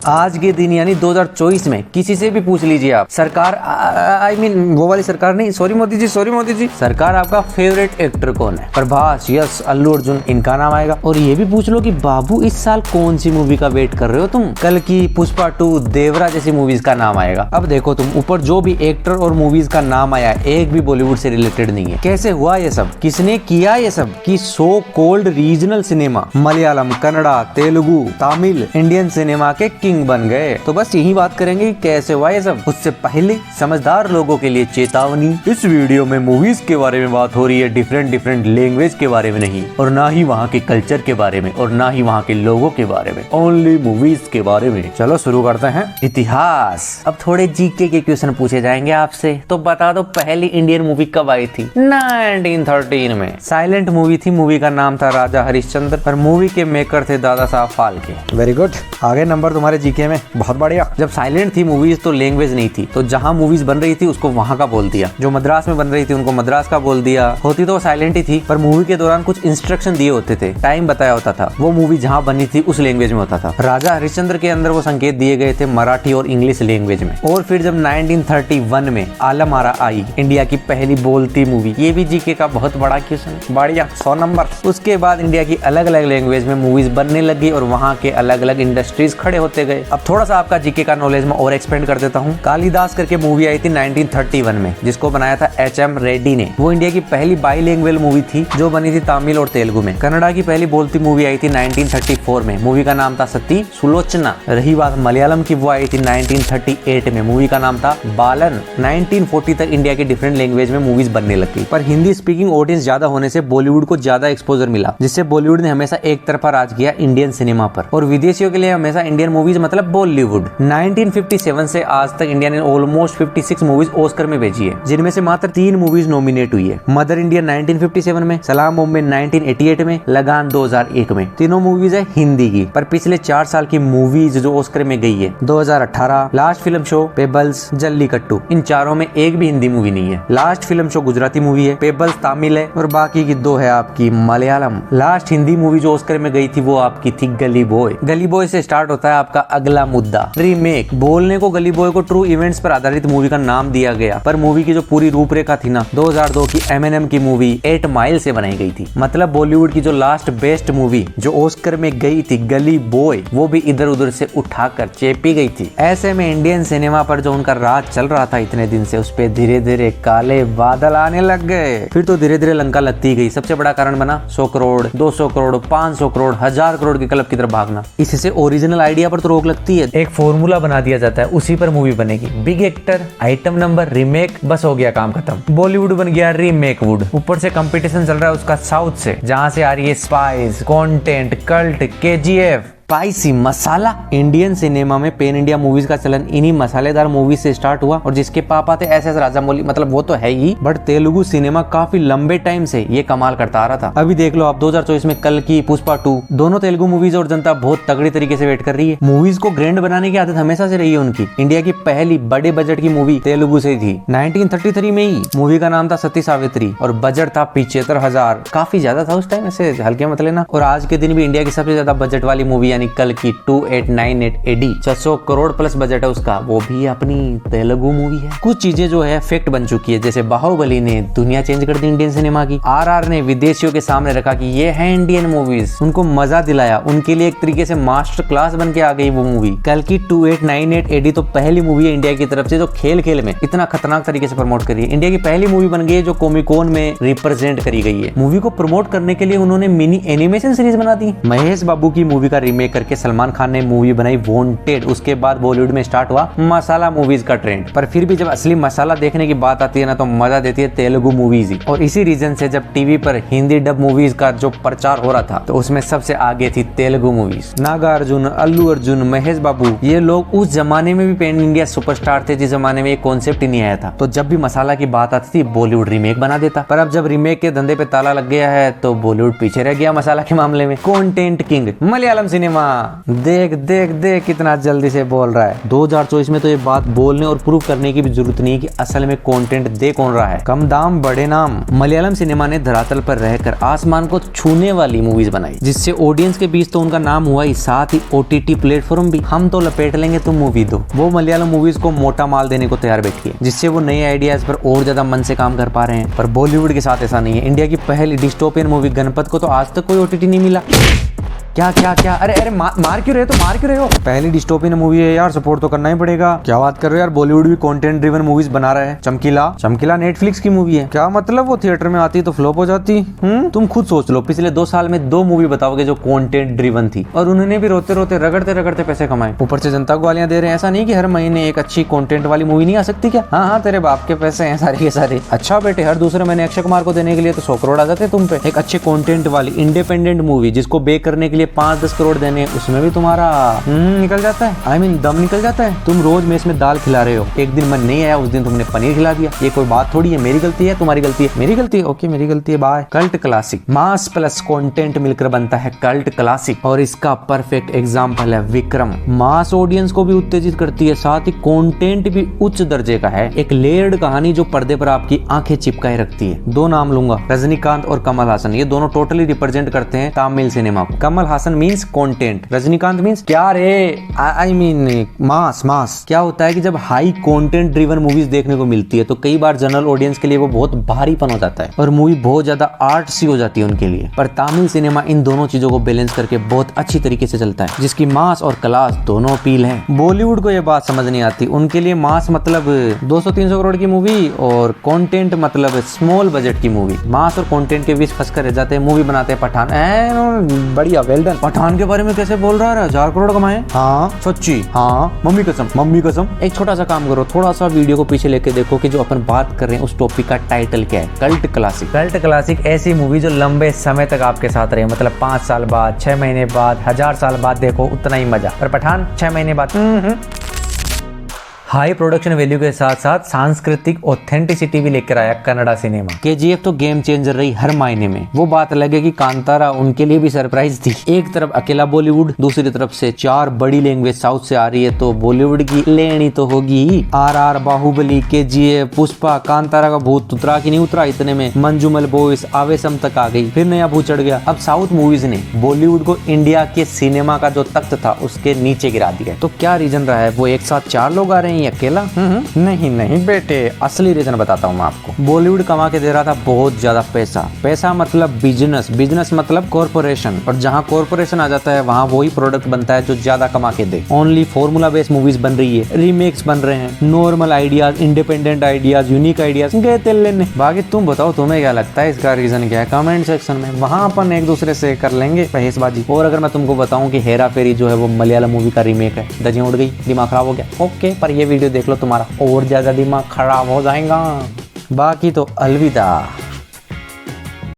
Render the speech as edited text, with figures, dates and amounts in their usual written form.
आज के दिन यानी 2024 में किसी से भी पूछ लीजिए आप, सरकार आई मीन वो वाली सरकार नहीं, सॉरी मोदी जी, सॉरी मोदी जी, सरकार आपका फेवरेट एक्टर कौन है? प्रभास, यस, अल्लू अर्जुन, इनका नाम आएगा। और ये भी पूछ लो कि बाबू इस साल कौन सी मूवी का वेट कर रहे हो तुम? कल की पुष्पा 2, देवरा जैसी मूवीज का नाम आएगा। अब देखो तुम, ऊपर जो भी एक्टर और मूवीज का नाम आया एक भी बॉलीवुड से रिलेटेड नहीं है। कैसे हुआ ये सब? किसने किया ये सब? कि so called regional cinema Malayalam, Kannada, Telugu, Tamil, Indian cinema के किंग बन गए। तो बस यही बात करेंगे कि कैसे हुआ ये सब। उससे पहले समझदार लोगों के लिए चेतावनी, इस वीडियो में मूवीज के बारे में बात हो रही है, डिफरेंट लैंग्वेज के बारे में नहीं, और ना ही वहाँ के कल्चर के बारे में, और ना ही वहाँ के लोगों के बारे में, ओनली मूवीज के बारे में। चलो शुरू करते हैं। इतिहास। अब थोड़े जीके के क्वेश्चन पूछे जाएंगे आपसे। तो बता दो पहली इंडियन मूवी कब आई थी? 1913 में। साइलेंट मूवी थी, मूवी का नाम था राजा हरिश्चंद्र, और मूवी के मेकर थे दादा साहब फाल्के। वेरी गुड, आगे नंबर तुम्हारे जीके में, बहुत बढ़िया। जब साइलेंट थी मूवीज तो लैंग्वेज नहीं थी, तो जहाँ मूवीज बन रही थी उसको वहाँ का बोल दिया, जो मद्रास में बन रही थी उनको मद्रास का बोल दिया। होती तो साइलेंट ही थी, पर मूवी के दौरान कुछ इंस्ट्रक्शन दिए होते थे, टाइम बताया होता था, वो मूवी जहाँ बनी थी उस लैंग्वेज में होता था। राजा हरिश्चंद्र के अंदर वो संकेत दिए गए थे मराठी और इंग्लिश लैंग्वेज में। और फिर जब 1931 में आलम आरा आई, इंडिया की पहली बोलती मूवी, ये भी जीके का बहुत बड़ा क्वेश्चन, बढ़िया, 100 नंबर। उसके बाद इंडिया की अलग अलग लैंग्वेज में मूवीज बनने लगी और वहाँ के अलग अलग इंडस्ट्रीज खड़े होते गए। अब थोड़ा सा आपका जीके का नॉलेज में और एक्सपेंड कर देता हूँ। कालिदास करके मूवी आई थी 1931 में, जिसको बनाया था एच.एम. रेड्डी ने। वो इंडिया की पहली बाईलिंगुअल मूवी थी जो बनी थी तमिल और तेलुगु में। कन्नड़ा की पहली बोलती मूवी आई थी 1934 में, मूवी का नाम था सती सुलोचना। रही बात मलयालम की, वो आई थी 1938 में, मूवी का नाम था बालन। 1940 तक इंडिया के डिफरेंट लैंग्वेज में मूवीज बनने लगी, पर हिंदी स्पीकिंग ऑडियंस ज्यादा होने से बॉलीवुड को ज्यादा एक्सपोजर मिला, जिससे बॉलीवुड ने हमेशा एक तरफा राज किया इंडियन सिनेमा पर, और विदेशियों के लिए हमेशा इंडियन मूवीज मतलब बॉलीवुड। 1957 से आज तक इंडिया ने ऑलमोस्ट 56 मूवीज ऑस्कर में भेजी है, जिनमें से मात्र 3 मूवीज नॉमिनेट हुई है। मदर इंडिया 1957 में, सलाम बॉम्बे 1988 में, लगान 2001 में। तीनों मूवीज है हिंदी की, पर पिछले 4 साल की मूवीज जो ऑस्कर में गई है, 2018 Last Film Show, Pebbles, Jallikattu, इन चारों में एक भी हिंदी मूवी नहीं है। Last Film Show Gujarati movie है, पेबल्स तमिल है, और बाकी की 2 है आपकी मलयालम। लास्ट हिंदी मूवी जो ऑस्कर में गई थी वो आपकी थी गली बॉय। गली बॉय से स्टार्ट होता है आपका अगला मुद्दा, रीमेक। बोलने को गली बॉय को ट्रू इवेंट्स पर आधारित मूवी का नाम दिया गया, पर मूवी की जो पूरी रूपरेखा थी ना, 2002 की एमएनएम की मूवी 8 माइल से बनाई गई थी। मतलब बॉलीवुड की जो लास्ट बेस्ट मूवी जो ऑस्कर में गई थी, गली बॉय, वो भी इधर उधर से उठाकर चेपी गई थी। ऐसे में इंडियन सिनेमा पर जो उनका राज चल रहा था इतने दिन से, उस पे धीरे धीरे काले बादल आने लग गए। फिर तो धीरे धीरे लंका लगती गई। सबसे बड़ा कारण बना 100 करोड़, 200 करोड़, 500 करोड़, 1000 करोड़ के क्लब की तरफ भागना। इससे ओरिजिनल आइडिया पर तो रोक लगती है, एक फॉर्मूला बना दिया जाता है, उसी पर मूवी बनेगी। Big actor, item number, remake, बस हो गया काम खत्म। बॉलीवुड बन गया रीमेक वुड। ऊपर से कंपटीशन चल रहा है उसका साउथ से, जहां से आ रही है spice, content, cult, KGF, spicy masala. Indian cinema में पेन इंडिया मूवीज का चलन इन्हीं मसालेदार मूवीज से स्टार्ट हुआ, और जिसके पापा थे एस.एस. राजामौली, मतलब वो तो है ही, बट तेलुगु सिनेमा काफी लंबे टाइम से ये कमाल करता आ रहा था। अभी देख लो आप 2024 में कल की, पुष्पा 2, दोनों तेलुगु मूवीज और जनता बहुत तगड़ी तरीके से वेट कर रही है। मूवीज को ग्रैंड बनाने की आदत हमेशा से रही है उनकी। इंडिया की पहली बड़े बजट की मूवी तेलुगु से थी 1933 में ही। मूवी का नाम था सती सावित्री, और बजट था 75,000, काफी ज्यादा था उस टाइम, ऐसे हल्के मत लेना। और आज के दिन भी इंडिया की सबसे ज्यादा बजट वाली मूवी यानी कल की 2898 AD, 600 करोड़ प्लस बजट है उसका, वो भी अपनी तेलुगु मूवी है। कुछ चीजें जो है फैक्ट बन चुकी है, जैसे बाहुबली ने दुनिया चेंज कर दी इंडियन सिनेमा की। आरआर ने विदेशियों के सामने रखा कि ये है इंडियन मूवीज, उनको मजा दिलाया, उनके लिए एक तरीके से मास्टर क्लास बन के आ गई वो मूवी। कल की 2898 AD तो पहली मूवी है इंडिया की तरफ से जो खेल खेल में इतना खतरनाक तरीके से प्रमोट करी है। इंडिया की पहली मूवी बन गई है जो कोमिकॉन में रिप्रेजेंट करी गई है। मूवी को प्रमोट करने के लिए उन्होंने मिनी एनिमेशन सीरीज बना दी। महेश बाबू की मूवी का रीमेक करके सलमान खान ने मूवी बनाई वांटेड। उसके बाद बॉलीवुड में स्टार्ट हुआ मसाला मूवीज का ट्रेंड, पर फिर भी जब असली मसाला देखने की बात आती है ना, तो मजा देती है तेलुगु मूवीज ही। और इसी रीजन से जब टीवी पर हिंदी डब मूवीज का जो प्रचार हो रहा था, तो उसमें सबसे आगे थी तेलुगु मूवीज। नागार्जुन, अल्लू अर्जुन, महेश बाबू, ये लोग उस जमाने में भी पैन इंडिया सुपरस्टार थे, जिस जमाने में ये कॉन्सेप्ट ही नहीं आया था। तो जब भी मसाला की बात आती थी बॉलीवुड रीमेक बना देता, पर अब जब रीमेक के धंधे पे ताला लग गया है तो बॉलीवुड पीछे रह गया मसाला के मामले में। Content king Malayalam cinema cinema. देख देख देख कितना जल्दी से बोल रहा है। 2024 में तो ये बात बोलने और प्रूव करने की भी जरूरत नहीं है कि असल में कंटेंट दे कौन रहा है। कम दाम बड़े नाम। मलयालम सिनेमा ने धरातल पर रहकर आसमान को छूने वाली मूवीज बनाई, जिससे ऑडियंस के बीच तो उनका नाम हुआ ही, साथ ही OTT प्लेटफॉर्म भी। हम तो लपेट लेंगे, तुम मूवी दो। वो मलयालम मूवीज को मोटा माल देने को तैयार बैठी है, जिससे वो नए आइडियाज पर और ज्यादा मन से काम कर पा रहे हैं। पर बॉलीवुड के साथ ऐसा नहीं है। इंडिया की पहली डिस्टोपियन मूवी गणपत को तो आज तक कोई OTT नहीं मिला। क्या क्या क्या, अरे अरे मार क्यों रहे हो, तो मार क्यों रहे हो? पहली डिस्टोपियन मूवी है यार, सपोर्ट तो करना ही पड़ेगा। क्या बात कर रहे हो यार, बॉलीवुड भी कंटेंट ड्रिवन मूवीज बना रहा है। चमकीला नेटफ्लिक्स की मूवी है। क्या मतलब, वो थिएटर में आती तो फ्लॉप हो जाती? तुम खुद सोच लो, पिछले 2 साल में 2 मूवी बताओगे जो कंटेंट ड्रिवन थी, और उन्होंने भी रोते रोते रगड़ते पैसे कमाए। ऊपर से जनता को गालियां दे रहे हैं। ऐसा नहीं कि हर महीने एक अच्छी कंटेंट वाली मूवी नहीं आ सकती क्या? हाँ, तेरे बाप के पैसे हैं सारे के सारे। अच्छा बेटे, हर दूसरे महीने अक्षय कुमार को देने के लिए तो 100 करोड़ आ जाते तुम पे। एक अच्छे कंटेंट वाली इंडिपेंडेंट मूवी जिसको बेक करने के लिए 5-10 करोड़ देने, उसमें भी तुम्हारा निकल जाता है। दम निकल जाता है। तुम रोज मेस में दाल खिला रहे हो, एक दिन मन नहीं आया, उस दिन तुमने पनीर खिला दिया। ये कोई बात थोड़ी है। मेरी गलती है, तुम्हारी गलती है? मेरी गलती है। ओके, मेरी गलती है, bye. Cult classic, mass plus content मिलकर बनता है कल्ट क्लासिक, और इसका परफेक्ट एग्जांपल है विक्रम। मास ऑडियंस को भी उत्तेजित करती है, साथ ही कंटेंट भी उच्च दर्जे का है। एक लेयर्ड कहानी जो पर्दे पर आपकी आंखें चिपकाए रखती है। 2 नाम लूंगा, रजनीकांत और कमल हासन। ये दोनों टोटली रिप्रेजेंट करते हैं तमिल सिनेमा को। Kamal Haasan means content, Rajinikanth means क्या रे, आई मीन मास। क्या होता है कि जब हाई कंटेंट ड्रिवन मूवीज देखने को मिलती है तो कई बार जनरल ऑडियंस के लिए वो बहुत भारीपन हो जाता है और मूवी बहुत ज्यादा आर्ट सी हो जाती है उनके लिए। पर तमिल सिनेमा इन दोनों चीजों को बैलेंस करके बहुत अच्छी तरीके से चलता है, जिसकी मास और क्लास दोनों अपील है। बॉलीवुड को ये बात समझ नहीं आती। उनके लिए मास मतलब 200-300 करोड़ की मूवी और कंटेंट मतलब स्मॉल बजट की मूवी। मास और कंटेंट के बीच फंस कर रह जाते हैं। मूवी बनाते हैं पठान, बढ़िया, वेल डन। पठान के बारे में कैसे बोल रहा है, 1000 करोड़ कमाए? हाँ सच्ची, हाँ मम्मी कसम। एक छोटा सा काम करो, थोड़ा सा वीडियो को पीछे लेके देखो कि जो अपन बात कर रहे हैं उस टॉपिक का टाइटल क्या है। कल्ट क्लासिक ऐसी मूवी जो लंबे समय तक आपके साथ रहे, मतलब 5 साल बाद, 6 महीने बाद, 1000 साल बाद देखो उतना ही मजा। पर पठान 6 महीने बाद हाई प्रोडक्शन वैल्यू के साथ साथ सांस्कृतिक ऑथेंटिसिटी भी लेकर आया कन्नड़ा सिनेमा। KGF तो गेम चेंजर रही हर मायने में। वो बात लगे कि कांतारा उनके लिए भी सरप्राइज थी। एक तरफ अकेला बॉलीवुड, दूसरी तरफ से 4 बड़ी लैंग्वेज साउथ से आ रही है, तो बॉलीवुड की लेनी तो होगी ही। RR, बाहुबली, KGF, पुष्पा, कांतारा का भूत उतरा कि नहीं उतरा, इतने में मंजूमल बॉयज, आवेशम तक आ गई, फिर नया भूत चढ़ गया। अब साउथ मूवीज ने बॉलीवुड को इंडिया के सिनेमा का जो तख्त था उसके नीचे गिरा दिया। तो क्या रीजन रहा है? वो एक साथ 4 लोग आ रहे हैं अकेला? नहीं बेटे, असली रीजन बताता हूँ मैं आपको। बॉलीवुड कमा के दे रहा था बहुत ज्यादा पैसा मतलब बिजनेस मतलब कॉर्पोरेशन, और जहाँ कॉर्पोरेशन आ जाता है वहाँ वही प्रोडक्ट बनता है जो ज्यादा कमा के दे। ओनली फॉर्मूला बेस्ड मूवीज बन रही है, रीमेक्स बन रहे हैं, normal ideas, independent ideas, unique ideas गए तेल लेने। बाकी तुम बताओ, तुम्हें क्या लगता है इसका रीजन क्या है? कमेंट सेक्शन में, वहाँ अपन एक दूसरे से कर लेंगे बहसबाजी। और अगर मैं तुमको बताऊं कि हेरा फेरी जो है वो मलयालम मूवी का रीमेक है, धज्जियां उड़ गई, दिमाग खराब हो गया। ओके, पर ये वीडियो देख लो, तुम्हारा और ज्यादा दिमाग खराब हो जाएगा। बाकी तो अलविदा।